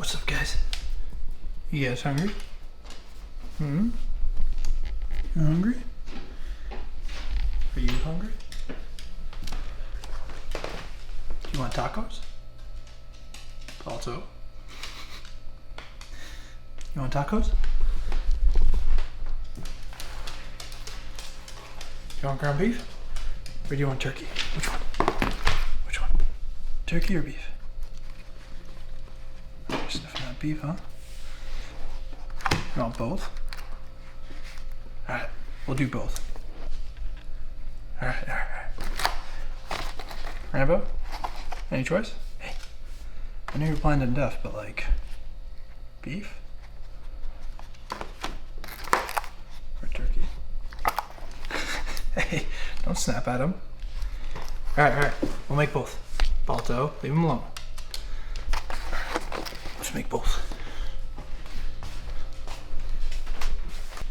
What's up, guys? You guys hungry? You hungry? Are you hungry? Do you want tacos? Balto? You want tacos? You want ground beef? Or do you want turkey? Which one? Which one? Turkey or beef? You're sniffing that beef, huh? You want both? Alright, we'll do both. Alright. Rambo? Any choice? Hey, I know you're blind and deaf, but like, beef? Or turkey? Hey, don't snap at him. Alright, we'll make both. Balto, leave him alone. Let's make both.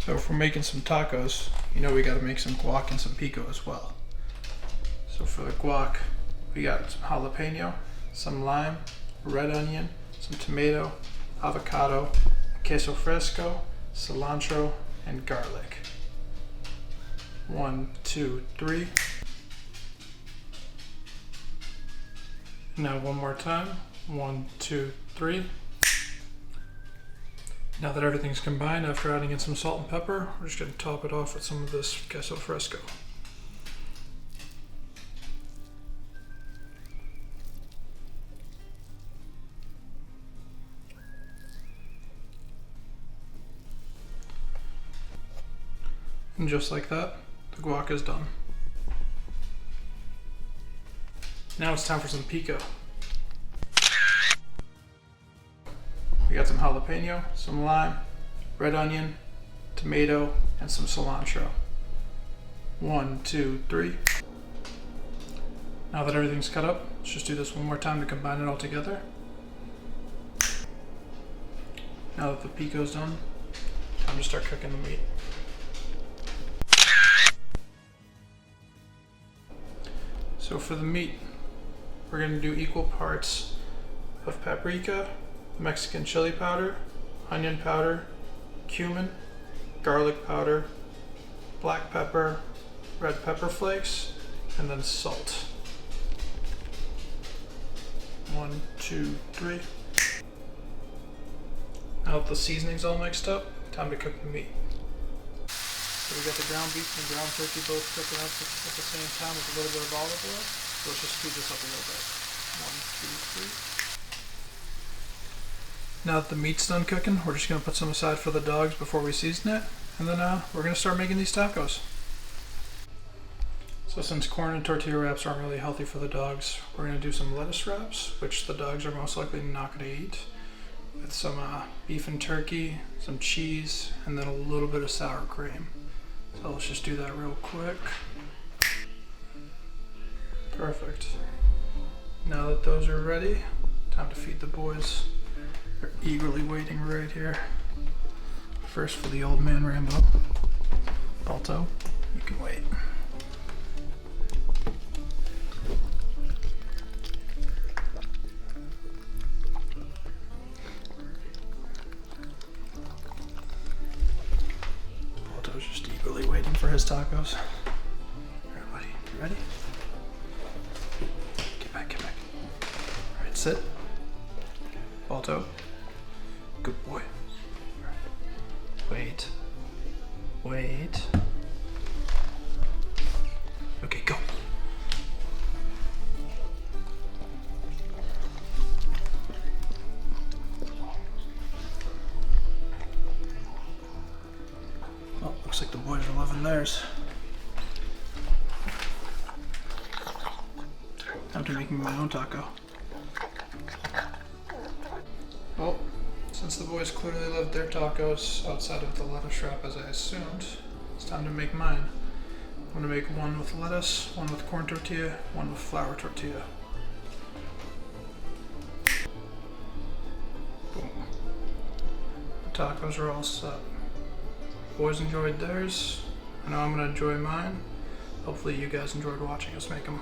So if we're making some tacos, you know we gotta make some guac and some pico as well. So for the guac, we got some jalapeno, some lime, red onion, some tomato, avocado, queso fresco, cilantro, and garlic. 1, 2, 3. Now one more time. 1, 2, 3. Now that everything's combined, after adding in some salt and pepper, we're just going to top it off with some of this queso fresco. And just like that, the guac is done. Now it's time for some pico. We got some jalapeno, some lime, red onion, tomato, and some cilantro. 1, 2, 3. Now that everything's cut up, let's just do this one more time to combine it all together. Now that the pico's done, time to start cooking the meat. So for the meat, we're going to do equal parts of paprika, Mexican chili powder, onion powder, cumin, garlic powder, black pepper, red pepper flakes, and then salt. 1, 2, 3. Now that the seasoning's all mixed up, time to cook the meat. So we got the ground beef and the ground turkey both cooking up at the same time with a little bit of olive oil. So let's just speed this up a little bit. 1, 2, 3. Now that the meat's done cooking, we're just going to put some aside for the dogs before we season it, and then we're going to start making these tacos. So since corn and tortilla wraps aren't really healthy for the dogs, we're going to do some lettuce wraps, which the dogs are most likely not going to eat, with some beef and turkey, some cheese, and then a little bit of sour cream. So let's just do that real quick. Perfect. Now that those are ready, time to feed the boys. They're eagerly waiting right here. First for the old man Rambo. Balto, you can wait. Balto's just eagerly waiting for his tacos. Alright, buddy, you ready? Get back. Alright, sit. Balto. Good boy. Wait. Okay, go. Well, looks like the boys are loving theirs. Time to make me my own taco. Well, since the boys clearly loved their tacos outside of the lettuce wrap as I assumed, it's time to make mine. I'm going to make one with lettuce, one with corn tortilla, one with flour tortilla. Boom. The tacos are all set. Boys enjoyed theirs. I know I'm going to enjoy mine. Hopefully you guys enjoyed watching us make them.